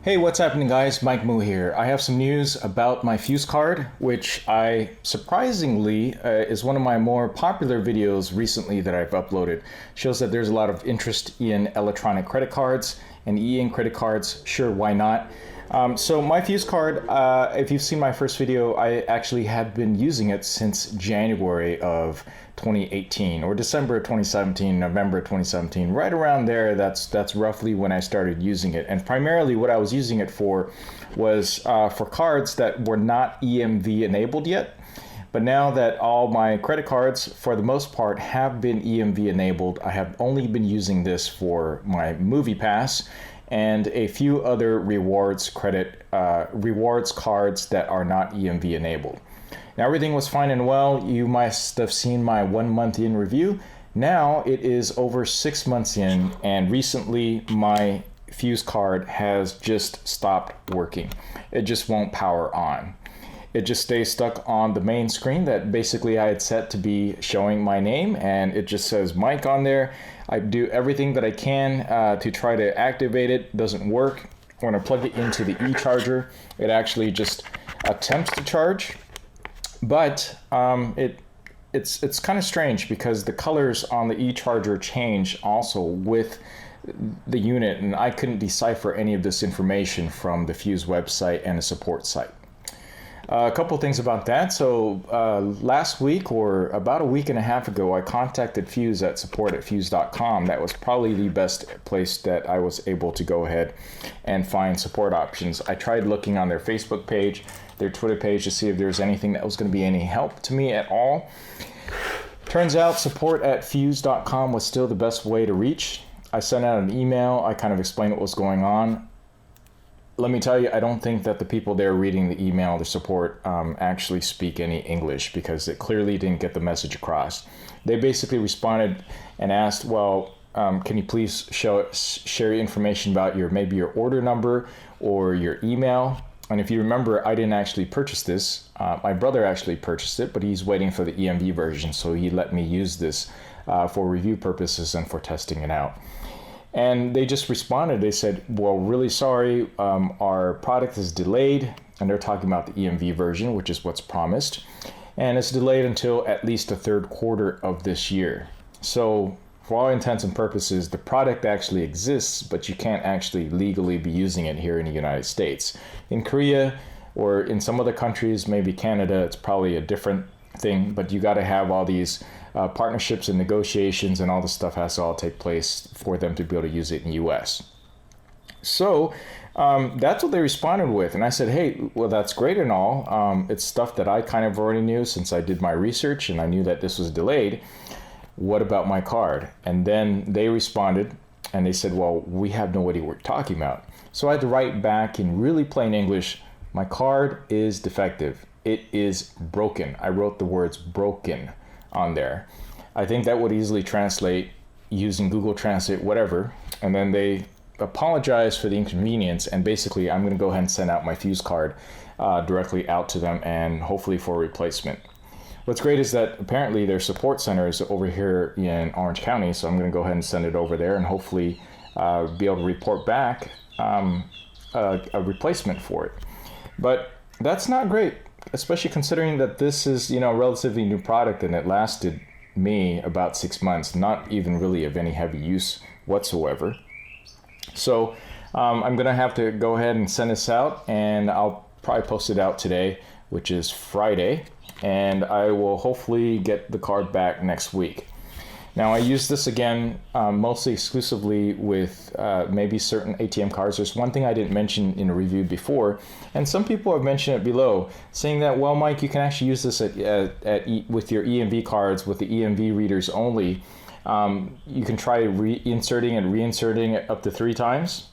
Hey, what's happening guys? Mike Moo here. I have some news about my Fuze card, which I surprisingly is one of my more popular videos recently that I've uploaded. Shows that there's a lot of interest in electronic credit cards and e-ink credit cards. Sure, why not? So my Fuze card, if you've seen my first video, I actually have been using it since January of 2018 or December of 2017, November of 2017, right around there. That's roughly when I started using it. And primarily what I was using it for was for cards that were not EMV enabled yet. But now that all my credit cards, for the most part, have been EMV enabled, I have only been using this for my Movie Pass and a few other rewards cards that are not EMV enabled. Now everything was fine and well. You must have seen my 1 month in review. Now it is over 6 months in, and recently my Fuze card has just stopped working. It just won't power on. It just stays stuck on the main screen that basically I had set to be showing my name, and it just says Mike on there. I do everything that I can to try to activate it. It doesn't work. When I plug it into the e-charger, it actually just attempts to charge, but it's kind of strange because the colors on the e-charger change also with the unit, and I couldn't decipher any of this information from the Fuze website and the support site. A couple things about that. So last week or about a week and a half ago, I contacted Fuze at support@fuze.com. That was probably the best place that I was able to go ahead and find support options. I tried looking on their Facebook page, their Twitter page to see if there's anything that was going to be any help to me at all. Turns out support@fuze.com was still the best way to reach. I sent out an email. I kind of explained what was going on. Let me tell you, I don't think that the people there reading the email, the support, actually speak any English, because it clearly didn't get the message across. They basically responded and asked, well, can you please share information about maybe your order number or your email? And if you remember, I didn't actually purchase this. My brother actually purchased it, but he's waiting for the EMV version, so he let me use this for review purposes and for testing it out. And they just responded. They said, well, really sorry, our product is delayed. And they're talking about the EMV version, which is what's promised. And it's delayed until at least the third quarter of this year. So for all intents and purposes, the product actually exists, but you can't actually legally be using it here in the United States. In Korea or in some other countries, maybe Canada, it's probably a different thing, but you got to have all these partnerships and negotiations, and all this stuff has to all take place for them to be able to use it in the US. So that's what they responded with. And I said, hey, well, that's great and all. It's stuff that I kind of already knew since I did my research and I knew that this was delayed. What about my card? And then they responded and they said, well, we have no idea what we're talking about. So I had to write back in really plain English, my card is defective. It is broken. I wrote the words broken on there. I think that would easily translate using Google Translate, whatever. And then they apologize for the inconvenience, and basically I'm going to go ahead and send out my Fuze card directly out to them, and hopefully for a replacement. What's great is that apparently their support center is over here in Orange County, so I'm going to go ahead and send it over there and hopefully be able to report back a replacement for it. But that's not great, especially considering that this is, a relatively new product, and it lasted me about 6 months, not even really of any heavy use whatsoever. So I'm gonna have to go ahead and send this out, and I'll probably post it out today, which is Friday, and I will hopefully get the card back next week. Now I use this again mostly exclusively with maybe certain ATM cards. There's one thing I didn't mention in a review before, and some people have mentioned it below, saying that, well, Mike, you can actually use this with your EMV cards with the EMV readers only. You can try reinserting and reinserting it up to 3 times,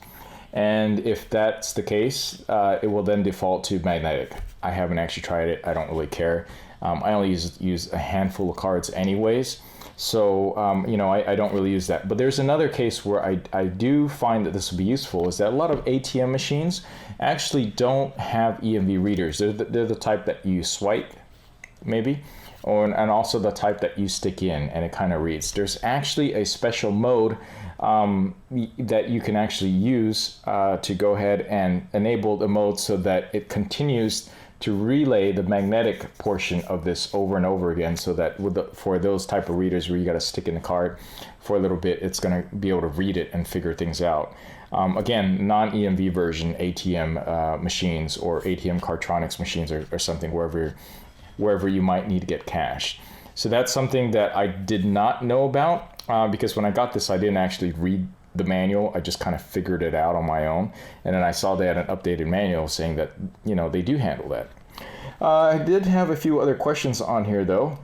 and if that's the case, it will then default to magnetic. I haven't actually tried it. I don't really care. I only use a handful of cards anyways. So, I don't really use that. But there's another case where I do find that this would be useful, is that a lot of ATM machines actually don't have EMV readers. They're the type that you swipe maybe, and also the type that you stick in, and it kind of reads. There's actually a special mode that you can actually use to go ahead and enable the mode so that it continues to relay the magnetic portion of this over and over again, so that for those type of readers where you got to stick in the card for a little bit, it's going to be able to read it and figure things out. Again, non-EMV version ATM machines or ATM Cardtronics machines or something, wherever you might need to get cash. So that's something that I did not know about because when I got this, I didn't actually read the manual. I just kind of figured it out on my own. And then I saw they had an updated manual saying that, they do handle that. I did have a few other questions on here though.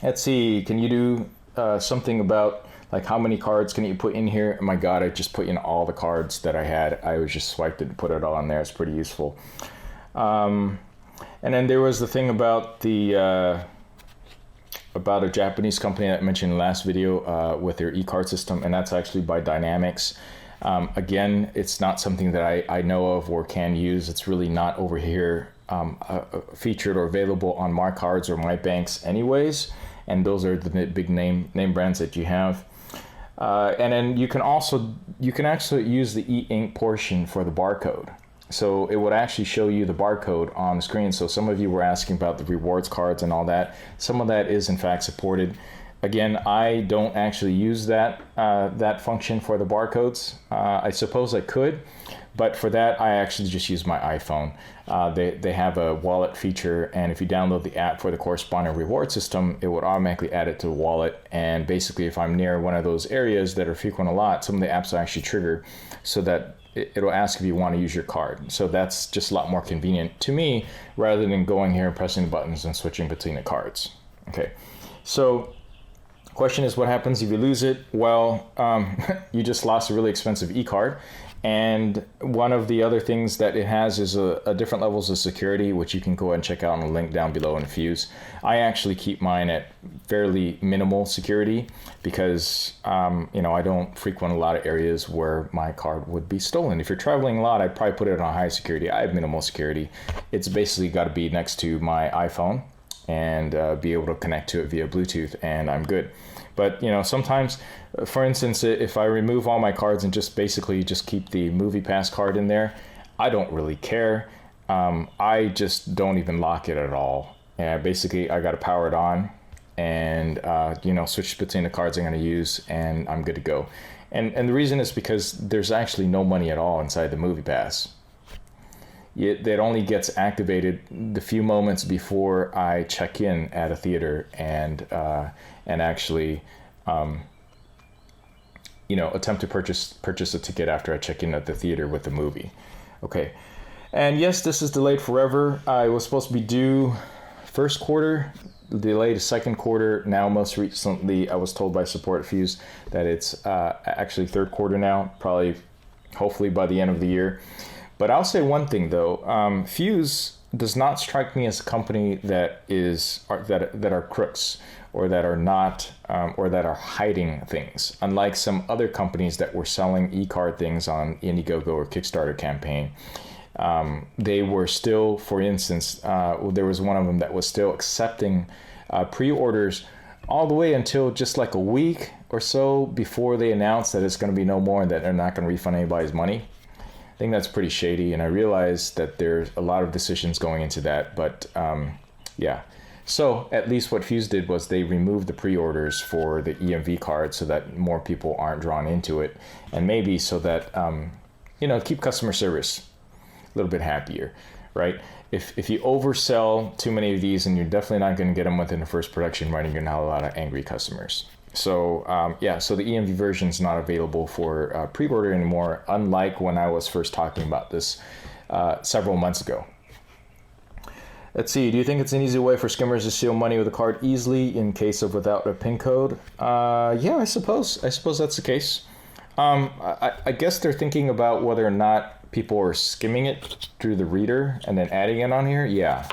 Let's see, can you do something about like how many cards can you put in here? Oh my God, I just put in all the cards that I had. I was just swiped it and put it all in there. It's pretty useful. And then there was the thing about about a Japanese company that I mentioned in the last video with their eCard system, and that's actually by Dynamics. Again, it's not something that I know of or can use. It's really not over here featured or available on my cards or my banks anyways, and those are the big name brands that you have. And then you can actually use the e-ink portion for the barcode. So it would actually show you the barcode on the screen. So some of you were asking about the rewards cards and all that. Some of that is in fact supported. Again, I don't actually use that function for the barcodes. I suppose I could, but for that I actually just use my iPhone. They have a wallet feature, and if you download the app for the corresponding reward system, it would automatically add it to the wallet. And basically, if I'm near one of those areas that are frequent a lot, some of the apps will actually trigger so that it'll ask if you want to use your card. So that's just a lot more convenient to me rather than going here and pressing the buttons and switching between the cards. Okay, so question is, what happens if you lose it? Well, you just lost a really expensive eCard. And one of the other things that it has is a different levels of security, which you can go ahead and check out on the link down below in Fuze. I actually keep mine at fairly minimal security because, I don't frequent a lot of areas where my card would be stolen. If you're traveling a lot, I'd probably put it on high security. I have minimal security. It's basically got to be next to my iPhone and be able to connect to it via Bluetooth, and I'm good. But sometimes, for instance, if I remove all my cards and just basically just keep the MoviePass card in there, I don't really care. I just don't even lock it at all. Basically, I got to power it on and switch between the cards I'm going to use, and I'm good to go. And the reason is because there's actually no money at all inside the MoviePass. It only gets activated the few moments before I check in at a theater and actually attempt to purchase a ticket after I check in at the theater with the movie. Okay, and yes, this is delayed forever. I was supposed to be due first quarter, delayed to second quarter. Now, most recently, I was told by support at Fuze that it's actually third quarter now, probably, hopefully by the end of the year. But I'll say one thing though, Fuze does not strike me as a company that are crooks or that are not or that are hiding things. Unlike some other companies that were selling eCard things on Indiegogo or Kickstarter campaign, they were still, for instance, there was one of them that was still accepting pre-orders all the way until just like a week or so before they announced that it's going to be no more and that they're not going to refund anybody's money. I think that's pretty shady, and I realize that there's a lot of decisions going into that, but yeah. So at least what Fuze did was they removed the pre-orders for the EMV card so that more people aren't drawn into it, and maybe so that, keep customer service a little bit happier, right? If you oversell too many of these, and you're definitely not going to get them within the first production run, you're going to have a lot of angry customers. So so the EMV version is not available for pre-order anymore, unlike when I was first talking about this several months ago. Let's see, do you think it's an easy way for skimmers to steal money with a card easily in case of without a PIN code? Yeah, I suppose that's the case. I guess they're thinking about whether or not people are skimming it through the reader and then adding it on here. Yeah,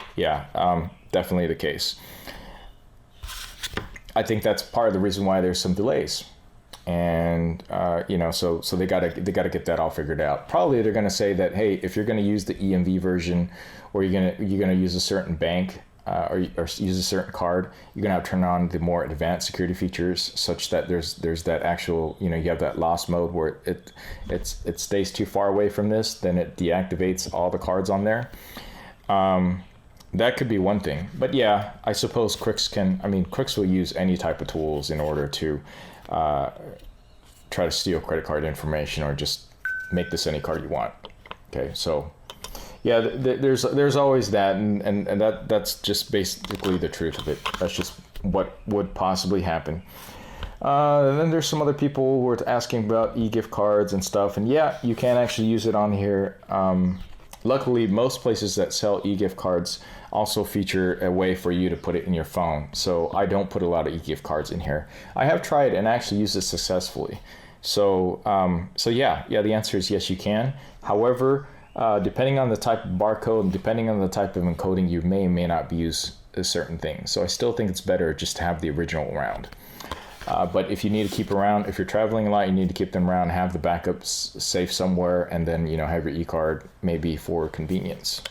definitely the case. I think that's part of the reason why there's some delays, and so they gotta get that all figured out. Probably they're gonna say that, hey, if you're gonna use the EMV version, or you're gonna use a certain bank, or use a certain card, you're gonna have to turn on the more advanced security features, such that there's that actual, you have that lost mode where it stays too far away from this, then it deactivates all the cards on there. That could be one thing, but yeah, I suppose crooks crooks will use any type of tools in order to try to steal credit card information or just make this any card you want. Okay, so yeah, there's always that, and that's just basically the truth of it. That's just what would possibly happen. And then there's some other people who are asking about e-gift cards and stuff, and yeah, you can actually use it on here. Luckily, most places that sell e-gift cards also feature a way for you to put it in your phone. So I don't put a lot of e-gift cards in here. I have tried and actually used it successfully. So yeah, the answer is yes, you can. However, depending on the type of barcode and depending on the type of encoding, you may or may not use a certain thing. So I still think it's better just to have the original around. But if you need to keep around, if you're traveling a lot, you need to keep them around, have the backups safe somewhere, and then have your eCard maybe for convenience.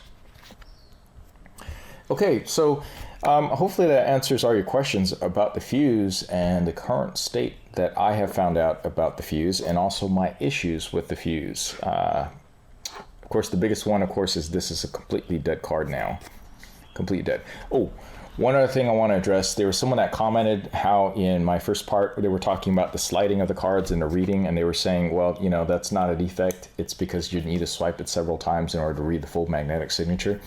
Okay, so hopefully that answers all your questions about the Fuze and the current state that I have found out about the Fuze, and also my issues with the Fuze. Of course, the biggest one, of course, is this is a completely dead card now. Completely dead. Oh, one other thing I want to address, there was someone that commented how in my first part, they were talking about the sliding of the cards and the reading, and they were saying, well, that's not a defect. It's because you need to swipe it several times in order to read the full magnetic signature.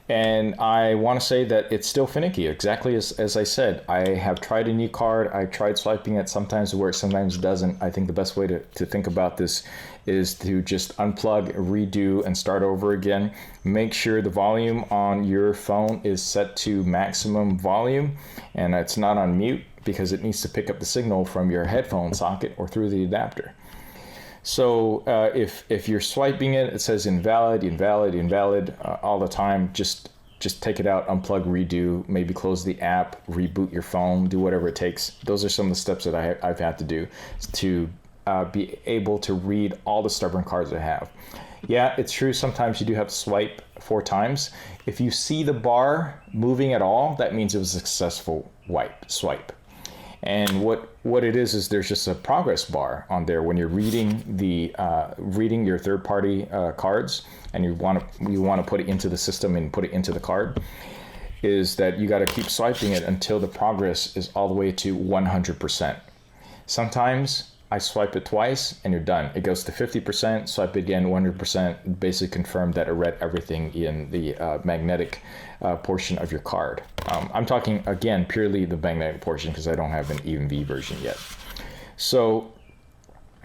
And I want to say that it's still finicky, exactly as I said. I have tried a new card. I tried swiping it. Sometimes it works, sometimes it doesn't. I think the best way to think about this is to just unplug, redo, and start over again. Make sure the volume on your phone is set to maximum volume, and it's not on mute, because it needs to pick up the signal from your headphone socket or through the adapter. So if you're swiping it, it says invalid all the time. Just take it out, unplug, redo, maybe close the app, reboot your phone, do whatever it takes. Those are some of the steps that I've had to do to be able to read all the stubborn cards I have. Yeah, it's true. Sometimes you do have to swipe 4 times. If you see the bar moving at all, that means it was a successful swipe. And what it is there's just a progress bar on there when you're reading reading your third-party cards, and you want to put it into the system and put it into the card, is that you got to keep swiping it until the progress is all the way to 100%. Sometimes I swipe it twice and you're done. It goes to 50%, swipe it again, 100%, basically confirm that it read everything in the magnetic portion of your card. I'm talking, again, purely the magnetic portion, because I don't have an EMV version yet. So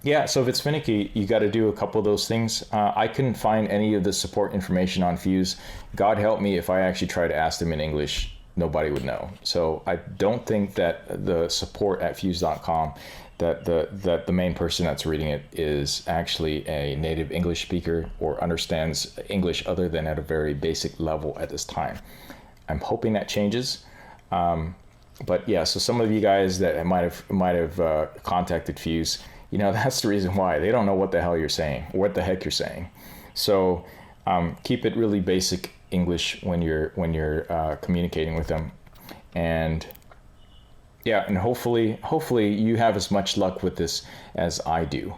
yeah, so if it's finicky, you got to do a couple of those things. I couldn't find any of the support information on Fuze. God help me if I actually try to ask them in English, nobody would know. So I don't think that the support at Fuze.com, that the main person that's reading it is actually a native English speaker or understands English other than at a very basic level at this time. I'm hoping that changes. But yeah, so some of you guys that might have contacted Fuze, that's the reason why. They don't know what the hell you're saying, what the heck you're saying. So keep it really basic English when you're communicating with them. And yeah, and hopefully you have as much luck with this as I do.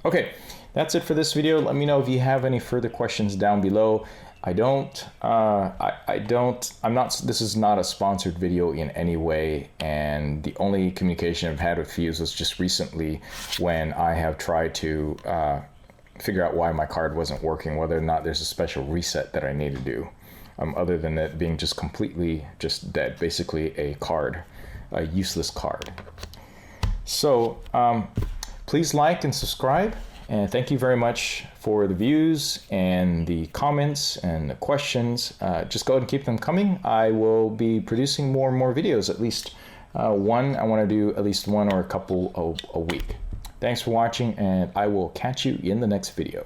Okay, that's it for this video. Let me know if you have any further questions down below. This is not a sponsored video in any way, and the only communication I've had with Fuze was just recently when I have tried to figure out why my card wasn't working, whether or not there's a special reset that I need to do, other than it being just completely just dead, basically a useless card. So please like and subscribe, and thank you very much for the views and the comments and the questions. Just go ahead and keep them coming. I will be producing more and more videos, at least one. I want to do at least one or a couple a week. Thanks for watching, and I will catch you in the next video.